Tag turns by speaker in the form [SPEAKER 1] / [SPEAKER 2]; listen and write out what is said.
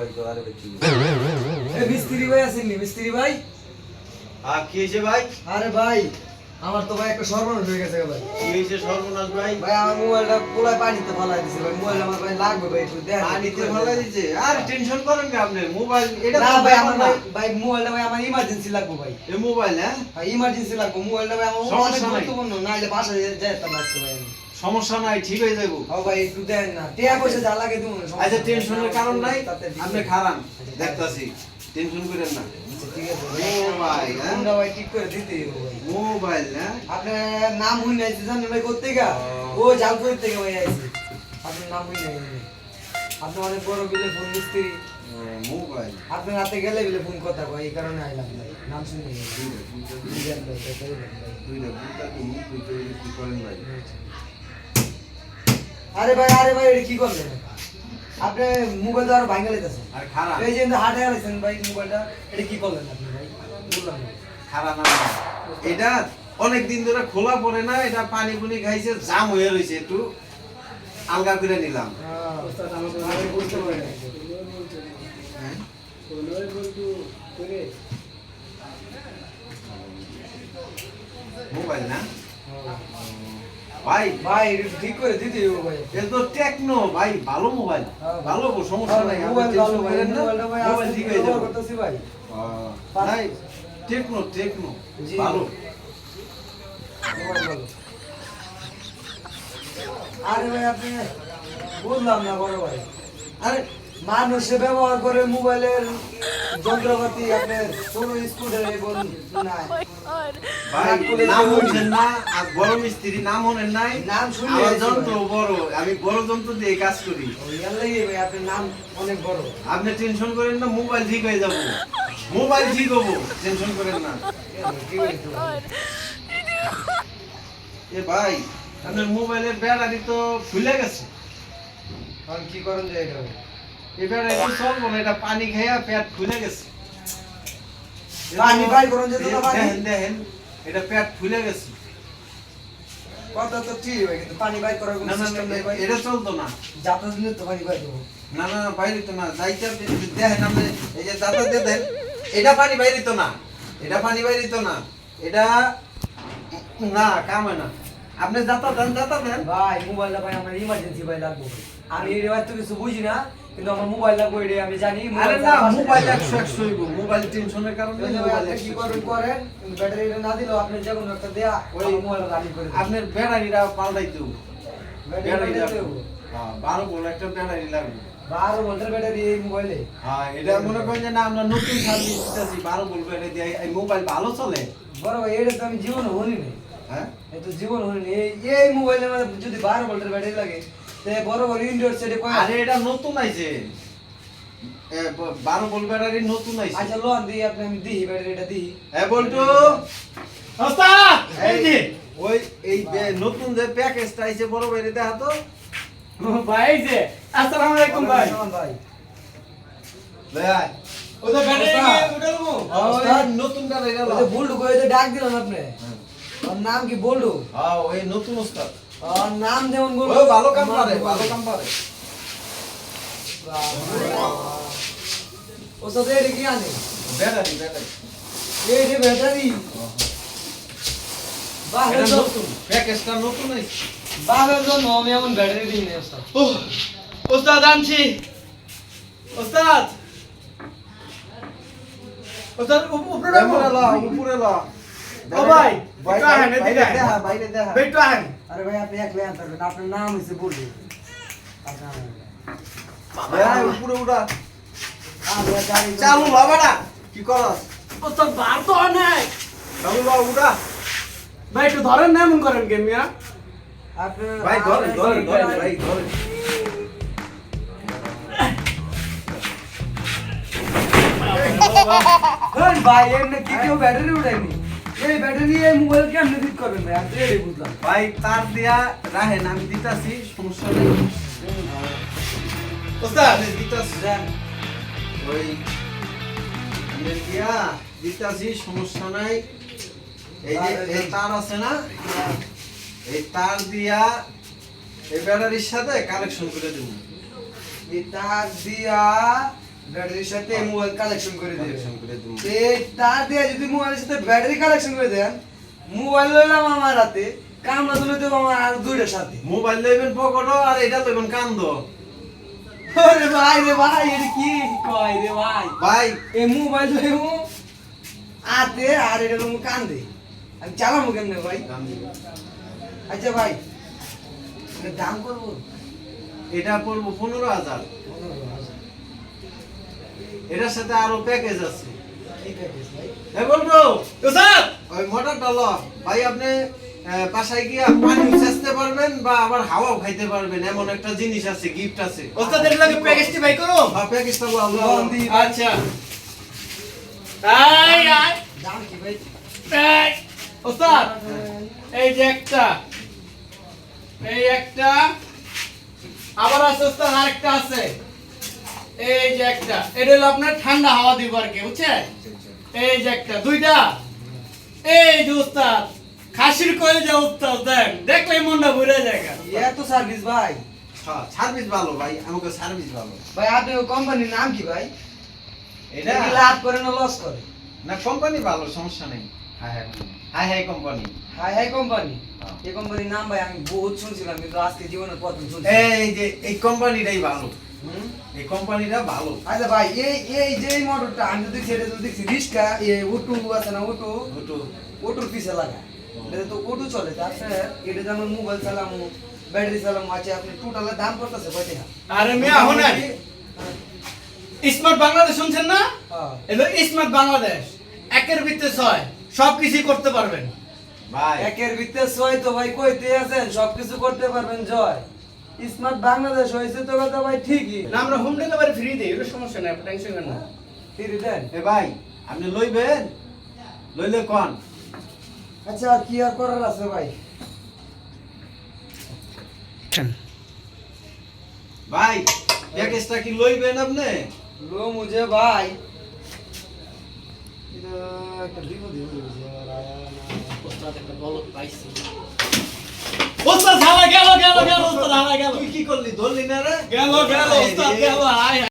[SPEAKER 1] Mobile তো আরে বেচি
[SPEAKER 2] এ মিস্ত্রি ভাই আসেননি মিস্ত্রি ভাই
[SPEAKER 1] কি হয়েছে ভাই
[SPEAKER 2] আরে ভাই আমার তো ভাই একটা সর্বনাশ হয়ে গেছে ভাই
[SPEAKER 1] কি হয়েছে সর্বনাশ ভাই
[SPEAKER 2] ভাই আমার মোবাইলটা পোলায় পানিতে ফালাই দিছে ভাই মোবাইল আমার ভাই লাগবে ভাই একটু দেন
[SPEAKER 1] পানিতে ফেলা দিয়েছে আর টেনশন করেন না আপনি মোবাইল এটা
[SPEAKER 2] না
[SPEAKER 1] তো
[SPEAKER 2] ভাই
[SPEAKER 1] ব্যাপার
[SPEAKER 2] আমার
[SPEAKER 1] না।
[SPEAKER 2] ভাই মোবাইলটা ভাই আমার ইমার্জেন্সি লাগবে ভাই
[SPEAKER 1] এই মোবাইল হ্যাঁ
[SPEAKER 2] ভাই ইমার্জেন্সি লাগবে মোবাইলটা ভাই আমার
[SPEAKER 1] সমস্যা
[SPEAKER 2] অনেক
[SPEAKER 1] নাই।
[SPEAKER 2] গুরুত্বপূর্ণ নাইলে বাসায় যেতাম লাগতো ভাই আমি
[SPEAKER 1] সমস্যা নাই ঠিক হয়ে যাবো
[SPEAKER 2] ও ভাই একটু দেন না টিয়া পয়সা যা লাগে দিমু না
[SPEAKER 1] আচ্ছা টেনশনের কারণ নাই
[SPEAKER 2] তাতে দিন।
[SPEAKER 1] আপনি খারান দেখতাছি টেনশন করেন না
[SPEAKER 2] আচ্ছা, ঠিক আছে
[SPEAKER 1] মোবাইল হ্যাঁ
[SPEAKER 2] ফোনটা ভাই ঠিক করে দিতে হবে ভাই
[SPEAKER 1] মোবাইল হ্যাঁ
[SPEAKER 2] আপনার নাম হই নাই জানেন ভাই করতে গা ও জালপুর থেকে ভাই আইছে আপনার নাম হই নাই আপনি অনেক বড় বিলে ফোন মিস্ত্রি
[SPEAKER 1] মোবাইল
[SPEAKER 2] আপনার হাতে গেলে বিলে ফোন কথা কয় এই কারণে আইলাম ভাই নাম শুনে ভাই
[SPEAKER 1] দুইটা বুঝতে কি মুখ বুঝতে কি করেন ভাই
[SPEAKER 2] আরে ভাই এটা কি করলেন আপনি মোবাইল তো আর ভাঙা লেতেছেন
[SPEAKER 1] আর খারাপ
[SPEAKER 2] এই যে হাটে আইছেন ভাই মোবাইলটা এটা কি করলেন আপনি ভাই বললাম না
[SPEAKER 1] খারাপ না এটা অনেক দিন ধরে খোলা পড়ে না এটা পানি পুনি খাইছে জাম হয়ে রয়েছে একটু আলগা করে নিলাম
[SPEAKER 2] আমি বুঝতে পারি নাই।
[SPEAKER 1] হ্যাঁ? মোবাইল না ভাই
[SPEAKER 2] ভাই এটা ঠিক করে দিতে হবে ভাই
[SPEAKER 1] এটা তো টেকনো ভাই ভালো মোবাইল
[SPEAKER 2] হ্যাঁ, ভাই।
[SPEAKER 1] ভালো সমস্যা নাই
[SPEAKER 2] মোবাইল
[SPEAKER 1] আপনি
[SPEAKER 2] ভালো
[SPEAKER 1] tension
[SPEAKER 2] ভাই
[SPEAKER 1] করেন না,
[SPEAKER 2] মোবাইলটা ভাই
[SPEAKER 1] মোবাইল
[SPEAKER 2] আজকে
[SPEAKER 1] ঠিক হয়ে যাবে
[SPEAKER 2] করতেছি ভাই
[SPEAKER 1] ভাই টেকনো
[SPEAKER 2] জি।
[SPEAKER 1] ভালো
[SPEAKER 2] মোবাইল ভালো। আরে ভাই আপনি বুঝলাম না বড় ভাই
[SPEAKER 1] আরে
[SPEAKER 2] মানুষে ব্যবহার করে মোবাইলের যন্ত্রপাতি আপনার কোনো স্কুটার এবং নাই
[SPEAKER 1] ভাই
[SPEAKER 2] নাম
[SPEAKER 1] নাম
[SPEAKER 2] বলে
[SPEAKER 1] শুনছেন না আর বড় মিস্ত্রি নাম হনেন নাই
[SPEAKER 2] নাম শুনলে
[SPEAKER 1] আমার
[SPEAKER 2] হয়েছে
[SPEAKER 1] যন্ত্র
[SPEAKER 2] ভাই।
[SPEAKER 1] বড় আমি বড় যন্ত্র দিয়ে কাজ করি
[SPEAKER 2] ওই আল্লাহই ভাই আপনার নাম অনেক বড়
[SPEAKER 1] আপনি টেনশন করেন না মোবাইল ঠিক হয়ে যাবো মোবাইল ঠিক হবো টেনশন করেন না
[SPEAKER 2] কি হয়েছে ভাই?
[SPEAKER 1] এ ভাই আপনার মোবাইলের ব্যাটারি তো ফুলে গেছে
[SPEAKER 2] এখন কি করেন যায় এটা ভাই?
[SPEAKER 1] এই ব্যাটারি তো চলবো না এটা পানি খাইয়া পেট ফুলে গেছে
[SPEAKER 2] পানি বাইর করুন যেত না পানি?
[SPEAKER 1] দেখেন এটা পেট ফুলে গেছে
[SPEAKER 2] কথা তো ঠিক ভাই কিন্তু পানি বাইর করার কোনো
[SPEAKER 1] না না
[SPEAKER 2] সিস্টেম
[SPEAKER 1] না,
[SPEAKER 2] নেই ভাই
[SPEAKER 1] এটা চলতো না
[SPEAKER 2] যাতা দিলে তো পানি বাইর করবো
[SPEAKER 1] না না বাইরে তো না যাইতে দেখেন আপনি এই যে দাদা দিয়ে দেন এটা পানি বাইরে তো না এটা পানি বাইরে তো না এটা না কাম হয় না আপনি যাতা দেন
[SPEAKER 2] ভাই মোবাইলটা ভাই আমার ইমার্জেন্সি ভাই লাগবে ভাই। আমি এই এবার তো কিছু বুঝি না কিন্তু আমার মোবাইল লাগবে এটা আমি জানি
[SPEAKER 1] আরে
[SPEAKER 2] মোবাইল
[SPEAKER 1] না
[SPEAKER 2] আমার
[SPEAKER 1] মোবাইল
[SPEAKER 2] বাসায়-
[SPEAKER 1] 100 হইব মোবাইল টেনশনের কারণে
[SPEAKER 2] ওই যে ভাই
[SPEAKER 1] মোবাইল
[SPEAKER 2] আপনি কি
[SPEAKER 1] 100
[SPEAKER 2] করবেন করেন কিন্তু ব্যাটারিটা না দিলেও আপনি যে কোনো একটা দেয়া ওই
[SPEAKER 1] ওই-
[SPEAKER 2] মোবাইল রানি করে দেন।
[SPEAKER 1] আপনার ব্যাটারিটা পাল্টাইতে হবে
[SPEAKER 2] ব্যাটারি
[SPEAKER 1] ব্যাটারি
[SPEAKER 2] দিতে
[SPEAKER 1] লাগবে
[SPEAKER 2] হবে।
[SPEAKER 1] হ্যাঁ 12 ভোল্ট একটা ব্যাটারি লাগবে
[SPEAKER 2] 12 ভোল্টের ব্যাটারি এই মোবাইলে
[SPEAKER 1] হ্যাঁ এটা মনে করেন যে না আমরা নতুন সার্ভিস দিতেছি 12 ভোল্ট ব্যাটারি দিয়ে এই মোবাইল ভালো চলে
[SPEAKER 2] বড় ভাই এটা তো আমি জীবনে শুনি নাই
[SPEAKER 1] হ্যাঁ
[SPEAKER 2] এই তো জীবন শুনি এই মোবাইলের মধ্যে যদি 12 ভোল্টের ব্যাটারি লাগে তে বড় বড় ইনডোর সেটে কয়
[SPEAKER 1] আরে এটা নতুন আইছে 12 ভোল্ট ব্যাটারি নতুন আইছে
[SPEAKER 2] আচ্ছা লোন দিই আপনি আমি দিই ব্যাটারিটা দিই
[SPEAKER 1] হ্যাঁ বলটু
[SPEAKER 3] ওস্তাদ এই যে
[SPEAKER 1] ওই এই নতুন যে প্যাকেজটা আইছে বড় বাইরে দেখা তো
[SPEAKER 3] ভাই এই যে আসসালামু আলাইকুম ভাই
[SPEAKER 2] ভাই
[SPEAKER 1] লে আয়
[SPEAKER 3] ওই যে ব্যাটারি
[SPEAKER 2] ওস্তাদ।
[SPEAKER 3] নিয়ে উঠালবো
[SPEAKER 1] ওই নতুন ব্যাটারি গেল
[SPEAKER 2] ওই যে বুলডু কই যে ডাক দিলেন আপনি ওর নাম কি বুলডু
[SPEAKER 1] হ্যাঁ ওই নতুন ওস্তাদ
[SPEAKER 2] ওর নাম যেমন বুলডু
[SPEAKER 1] ও ভালো কাম পারে ভালো কাম পারে
[SPEAKER 2] ও সাথে এটা কি আনে
[SPEAKER 1] ব্যাটারি
[SPEAKER 2] এই যে ব্যাটারি বাহের
[SPEAKER 1] এটা
[SPEAKER 2] জন্য
[SPEAKER 1] নতুন প্যাকেজটা নতুন আইছে
[SPEAKER 2] বাহের জন্য আমি এমন ব্যাটারি দিই না ওস্তাদ
[SPEAKER 3] ওস্তাদ আনছি ওস্তাদ ওস্তাদ উপরে রাখো
[SPEAKER 1] উপরে ল
[SPEAKER 3] ও ভাই,
[SPEAKER 1] ভাই
[SPEAKER 3] একটু আহেন, এদিকে
[SPEAKER 1] বাইরে
[SPEAKER 3] আহেন।
[SPEAKER 1] দেখা বাইরে দেখা
[SPEAKER 3] বেটু আহেন
[SPEAKER 2] আরে ভাই আপনি একলাই আনতে পারবেন আপনার নাম হইছে বুলডু আপনার
[SPEAKER 1] ভাই উপরে উড়া
[SPEAKER 2] আমরা গাড়ি
[SPEAKER 1] চালু লাবাড়া কি করস
[SPEAKER 3] ওস্তাদ বার তো অনেক
[SPEAKER 1] চালু লা উড়া
[SPEAKER 3] ভাই একটু ধরেন না এমন করেন কে মিয়া
[SPEAKER 2] আপনার
[SPEAKER 1] ভাই ধরে ভাই ধরে
[SPEAKER 2] ধরেন ভাই এমনি কি কেউ ব্যাটারি উঠায়নি এই ব্যাটারি এই মোবাইল কেমনে ঠিক করবেন ভাই আপনি এটাই বুঝলাম
[SPEAKER 1] ভাই তার দিয়া রাহেন আমি দিতাছি সমস্যা নেই
[SPEAKER 3] ওস্তাদ
[SPEAKER 1] আমি দিতাছি
[SPEAKER 2] দেন
[SPEAKER 1] ওই আমি দিয়া দিতাছি সমস্যা নাই এই যে এই তার আছে না এই তার দিয়া এই ব্যাটারির সাথে কানেকশন করে দেব
[SPEAKER 2] এই তার দিয়া ব্যাটারির সাথে মোবাইল কালেকশন করে দেবেন
[SPEAKER 1] কালেকশন করে দিন।
[SPEAKER 2] এই তার দিয়ে যদি মোবাইলের সাথে ব্যাটারি কালেকশন করে দেন, মোবাইল লইলাম আমার হাতে, কামড়া তুলে দেবো আমার আর দুইটার সাথে।
[SPEAKER 1] মোবাইল লইবেন পকেটও আর এটা লইবেন কান্দো।
[SPEAKER 2] আরে ভাই রে ভাই, এটা কি কয় রে ভাই?
[SPEAKER 1] ভাই
[SPEAKER 2] এই মোবাইল লইবো হাতে আর এটা লইবো কান্দে, আমি চালাবো কেমনে ভাই? আচ্ছা ভাই, এটার দাম করবো
[SPEAKER 1] এটা পড়বো 15,000। এটার সাথে আরো প্যাকেজ আছে।
[SPEAKER 2] কি প্যাকেজ ভাই?
[SPEAKER 1] বলবো
[SPEAKER 3] ওস্তাদ
[SPEAKER 1] ওই মোটরটা ল ভাই, আপনি বাসায় গিয়ে পানি সেচতে পারবেন বা আবার হাওয়াও খাইতে পারবেন, এমন একটা জিনিস আছে, গিফট আছে।
[SPEAKER 3] ওস্তাদ এর লাগে প্যাকেজটি বাই করো।
[SPEAKER 1] প্যাকেজটা
[SPEAKER 2] লন দি।
[SPEAKER 3] আচ্ছা আই আই
[SPEAKER 2] দাম কি ভাই?
[SPEAKER 3] এই ওস্তাদ এই যে একটা, এই একটা, আবার আছে ওস্তাদ আরেকটা আছে, এই যে একটা, এটা হলো আপনার ঠান্ডা হাওয়া দিব আর কি, বুঝছেন? এই যে একটা, দুইটা, এই যে ওস্তাদ খাসির কইল যে ওস্তাদ দেন, দেখলে মনটা ভরে যায়।
[SPEAKER 2] এত সার্ভিস ভাই?
[SPEAKER 1] সার্ভিস ভালো ভাই, আমাকে সার্ভিস ভালো।
[SPEAKER 2] ভাই আপনি কোম্পানির নাম কি ভাই?
[SPEAKER 1] এটা
[SPEAKER 2] এটা কি লাভ করে না লস করে?
[SPEAKER 1] না, কোম্পানি ভালো, সমস্যা নেই। High high company.
[SPEAKER 2] High high company.
[SPEAKER 1] হ্যাঁ।
[SPEAKER 2] এই কোম্পানির নাম ভাই আমি বহুত শুনছিলাম, কিন্তু আজকে জীবনে প্রথম শুনছি।
[SPEAKER 1] এই যে এই কোম্পানিটাই ভালো,
[SPEAKER 2] হুম?
[SPEAKER 1] এই কোম্পানিটা ভালো।
[SPEAKER 2] আচ্ছা ভাই, এই যে এই মোটরটা আমি তো দেখছি, এটা তো দেখছি রিস্কা, এই উটু আছে না, উটু,
[SPEAKER 1] দুটো
[SPEAKER 2] উটুর পিছে লাগা। এটা তো উটু চলে, তারপরে এটা যেমন মোবাইল চালামু, ব্যাটারি চালামু আছে, আপনি টোটালের দাম করতেছে কয় টাকা?
[SPEAKER 3] আরে মিয়া শুনেন, স্মার্ট বাংলাদেশ শুনছেন না?
[SPEAKER 2] হ্যাঁ।
[SPEAKER 3] এলো স্মার্ট বাংলাদেশ, একের ভিত্তি 6 সবকিছু করতে পারবেন।
[SPEAKER 1] ভাই
[SPEAKER 2] একের ভিতরে ছয় তো ভাই কইতে আছেন, সবকিছু করতে পারবেন জয়। স্মার্ট বাংলাদেশ হয়েছে তো কথা ভাই ঠিকই।
[SPEAKER 3] না আমরা হোম ডেলিভারি ফ্রি দিই, এটা সমস্যা নাই, আপনি টেনশন করেন না।
[SPEAKER 2] ফিরে দেন।
[SPEAKER 1] এ ভাই আপনি লইবেন, লইলে কোন
[SPEAKER 2] আচ্ছা আর কি আর করার আছে ভাই?
[SPEAKER 1] ভাই প্যাকেজটা কি লইবেন আপনি?
[SPEAKER 2] লো মুঝে ভাই, এটা একটা বিপদ হয়ে গেছে।
[SPEAKER 3] ওস্তাদ একটা বলত পাইছি। ওস্তাদ হারা গেল, ওস্তাদ হারা গেল।
[SPEAKER 1] তুই কি করলি, ধরলি না রে?
[SPEAKER 3] গেল ওস্তাদ গেল, আয়